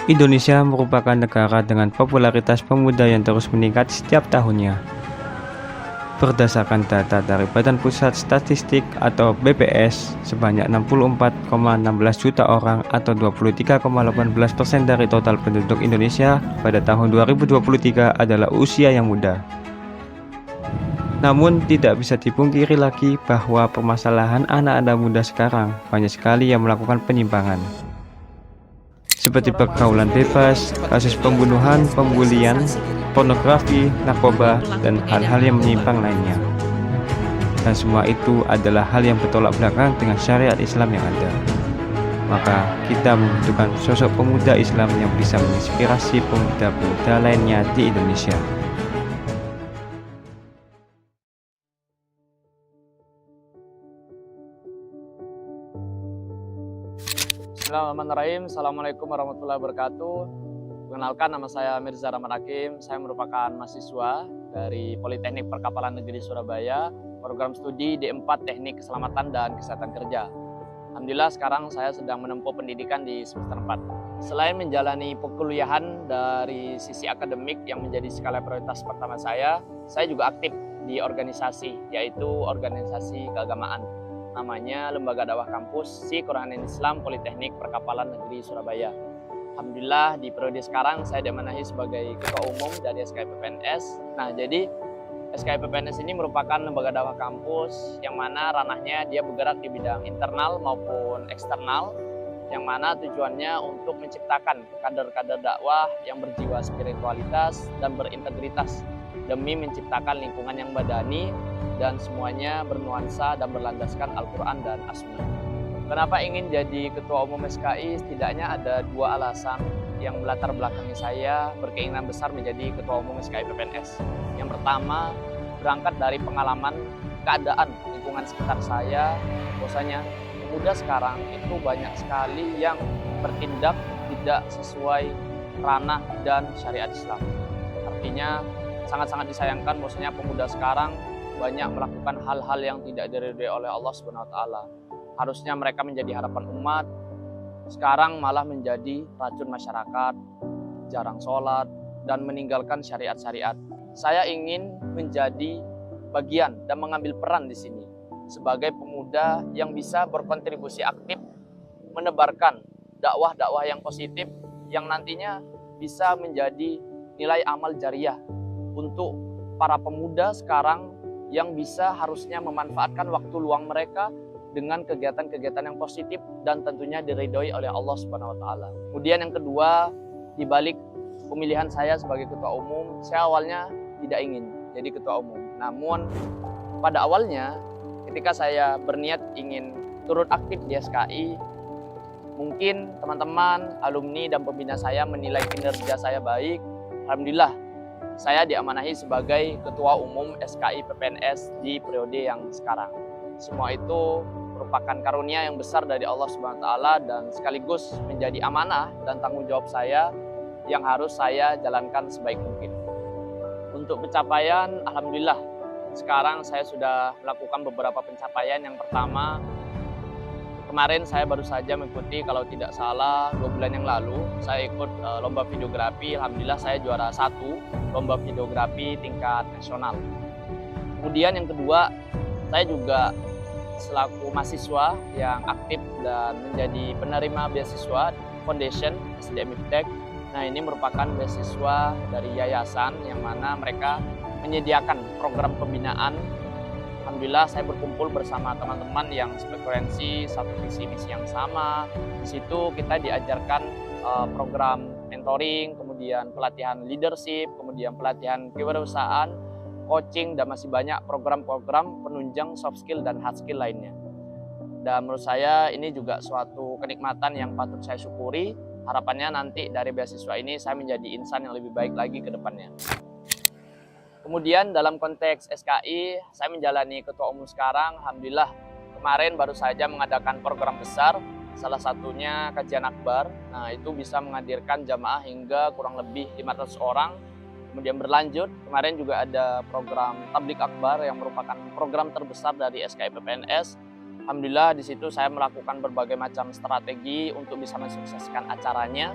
Indonesia merupakan negara dengan popularitas pemuda yang terus meningkat setiap tahunnya. Berdasarkan data dari Badan Pusat Statistik atau BPS, sebanyak 64,16 juta orang atau 23,18% dari total penduduk Indonesia pada tahun 2023 adalah usia yang muda. Namun tidak bisa dipungkiri lagi bahwa permasalahan anak-anak muda sekarang banyak sekali yang melakukan penyimpangan, seperti pergaulan bebas, kasus pembunuhan, pembulian, pornografi, narkoba, dan hal-hal yang menyimpang lainnya. Dan semua itu adalah hal yang bertolak belakang dengan syariat Islam yang ada. Maka kita membutuhkan sosok pemuda Islam yang bisa menginspirasi pemuda-pemuda lainnya di Indonesia. Bismillahirrahmanirrahim. Assalamualaikum warahmatullahi wabarakatuh. Perkenalkan, nama saya Mirza Rahman Hakim. Saya merupakan mahasiswa dari Politeknik Perkapalan Negeri Surabaya, program studi D4 Teknik Keselamatan dan Kesehatan Kerja. Alhamdulillah sekarang saya sedang menempuh pendidikan di semester 4. Selain menjalani perkuliahan dari sisi akademik yang menjadi skala prioritas pertama saya juga aktif di organisasi, yaitu organisasi keagamaan. Namanya Lembaga Dakwah Kampus Si Qur'anin Islam Politeknik Perkapalan Negeri Surabaya. Alhamdulillah di periode sekarang saya diamanahi sebagai Ketua Umum dari SKIPPNS. Nah, jadi SKIPPNS ini merupakan lembaga dakwah kampus yang mana ranahnya dia bergerak di bidang internal maupun eksternal, yang mana tujuannya untuk menciptakan kader-kader dakwah yang berjiwa spiritualitas dan berintegritas demi menciptakan lingkungan yang madani dan semuanya bernuansa dan berlandaskan Al-Quran dan As-Sunnah. Kenapa ingin jadi Ketua Umum SKI? Setidaknya ada dua alasan yang melatar belakangi saya berkeinginan besar menjadi Ketua Umum SKIPPNS. Yang pertama, berangkat dari pengalaman keadaan lingkungan sekitar saya, bahwasanya pemuda sekarang itu banyak sekali yang bertindak tidak sesuai ranah dan syariat Islam. Artinya sangat-sangat disayangkan bahwasanya pemuda sekarang banyak melakukan hal-hal yang tidak diridhoi oleh Allah Subhanahu wa taala. Harusnya mereka menjadi harapan umat, sekarang malah menjadi racun masyarakat, jarang sholat, dan meninggalkan syariat-syariat. Saya ingin menjadi bagian dan mengambil peran di sini sebagai pemuda yang bisa berkontribusi aktif menebarkan dakwah-dakwah yang positif yang nantinya bisa menjadi nilai amal jariah untuk para pemuda sekarang yang bisa harusnya memanfaatkan waktu luang mereka dengan kegiatan-kegiatan yang positif dan tentunya diridhoi oleh Allah Subhanahu wa taala. Kemudian yang kedua, di balik pemilihan saya sebagai ketua umum, saya awalnya tidak ingin jadi ketua umum. Namun pada awalnya ketika saya berniat ingin turut aktif di SKI, mungkin teman-teman, alumni dan pembina saya menilai kinerja saya baik. Alhamdulillah saya diamanahi sebagai ketua umum SKIPPNS di periode yang sekarang. Semua itu merupakan karunia yang besar dari Allah Subhanahu wa taala dan sekaligus menjadi amanah dan tanggung jawab saya yang harus saya jalankan sebaik mungkin. Untuk pencapaian, alhamdulillah sekarang saya sudah melakukan beberapa pencapaian. Yang pertama, kemarin saya baru saja mengikuti, kalau tidak salah 2 bulan yang lalu, saya ikut lomba videografi. Alhamdulillah saya juara 1 lomba videografi tingkat nasional. Kemudian yang kedua, saya juga selaku mahasiswa yang aktif dan menjadi penerima beasiswa Foundation SDM Iptek. Nah, ini merupakan beasiswa dari yayasan yang mana mereka menyediakan program pembinaan. Alhamdulillah saya berkumpul bersama teman-teman yang sefrekuensi, satu visi misi yang sama. Di situ kita diajarkan program mentoring, kemudian pelatihan leadership, kemudian pelatihan kewirausahaan, coaching, dan masih banyak program-program penunjang soft skill dan hard skill lainnya. Dan menurut saya ini juga suatu kenikmatan yang patut saya syukuri. Harapannya nanti dari beasiswa ini saya menjadi insan yang lebih baik lagi ke depannya. Kemudian dalam konteks SKI, saya menjalani ketua umum sekarang. Alhamdulillah kemarin baru saja mengadakan program besar, salah satunya kajian akbar. Nah, itu bisa menghadirkan jamaah hingga kurang lebih 500 orang. Kemudian berlanjut, kemarin juga ada program tablik akbar yang merupakan program terbesar dari SKIPPNS. Alhamdulillah di situ saya melakukan berbagai macam strategi untuk bisa mensukseskan acaranya,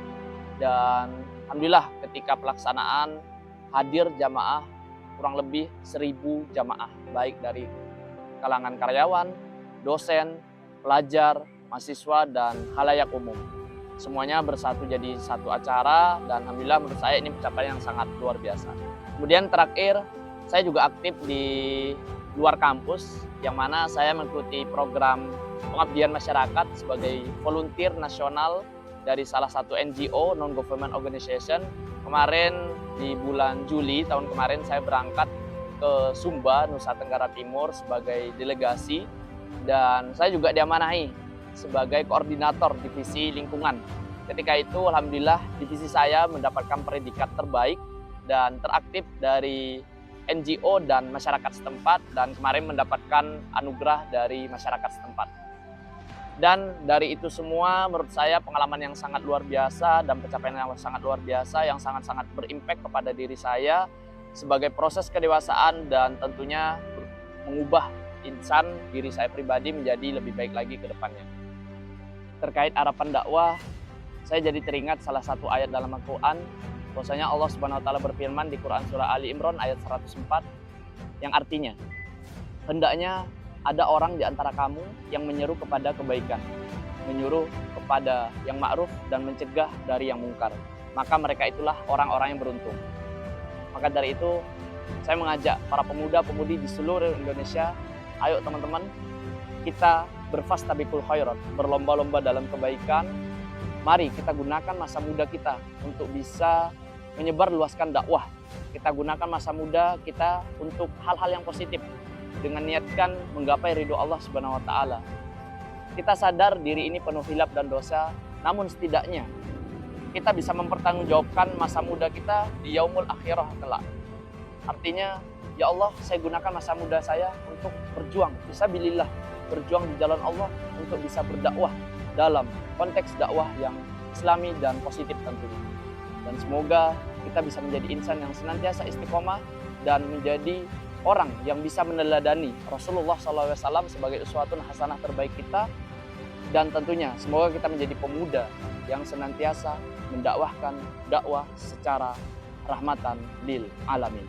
dan alhamdulillah ketika pelaksanaan hadir jamaah kurang lebih 1.000 jamaah, baik dari kalangan karyawan, dosen, pelajar, mahasiswa, dan khalayak umum. Semuanya bersatu jadi satu acara, dan alhamdulillah menurut saya ini pencapaian yang sangat luar biasa. Kemudian terakhir, saya juga aktif di luar kampus, yang mana saya mengikuti program pengabdian masyarakat sebagai volunteer nasional dari salah satu NGO, non-government organization. Kemarin di bulan Juli tahun kemarin saya berangkat ke Sumba, Nusa Tenggara Timur sebagai delegasi, dan saya juga diamanahi sebagai koordinator divisi lingkungan. Ketika itu alhamdulillah divisi saya mendapatkan predikat terbaik dan teraktif dari NGO dan masyarakat setempat, dan kemarin mendapatkan anugerah dari masyarakat setempat. Dan dari itu semua menurut saya pengalaman yang sangat luar biasa dan pencapaian yang sangat luar biasa yang sangat-sangat berimpact kepada diri saya sebagai proses kedewasaan, dan tentunya mengubah insan diri saya pribadi menjadi lebih baik lagi ke depannya. Terkait harapan dakwah, saya jadi teringat salah satu ayat dalam Al-Quran. Bahwasanya Allah Subhanahu wa taala berfirman di Quran surah Ali Imran ayat 104 yang artinya, hendaknya ada orang di antara kamu yang menyeru kepada kebaikan, menyuruh kepada yang ma'ruf dan mencegah dari yang mungkar. Maka mereka itulah orang-orang yang beruntung. Maka dari itu saya mengajak para pemuda-pemudi di seluruh Indonesia, ayo teman-teman, kita berfastabiqul khairat, berlomba-lomba dalam kebaikan. Mari kita gunakan masa muda kita untuk bisa menyebarluaskan dakwah. Kita gunakan masa muda kita untuk hal-hal yang positif dengan niatkan menggapai ridho Allah Subhanahu wa taala. Kita sadar diri ini penuh hilap dan dosa, namun setidaknya kita bisa mempertanggungjawabkan masa muda kita di yaumul akhirah kelak. Artinya, ya Allah, saya gunakan masa muda saya untuk berjuang fisabilillah, berjuang di jalan Allah untuk bisa berdakwah dalam konteks dakwah yang islami dan positif tentunya. Dan semoga kita bisa menjadi insan yang senantiasa istiqomah dan menjadi orang yang bisa meneladani Rasulullah SAW sebagai uswatun hasanah terbaik kita. Dan tentunya semoga kita menjadi pemuda yang senantiasa mendakwahkan dakwah secara rahmatan lil alamin.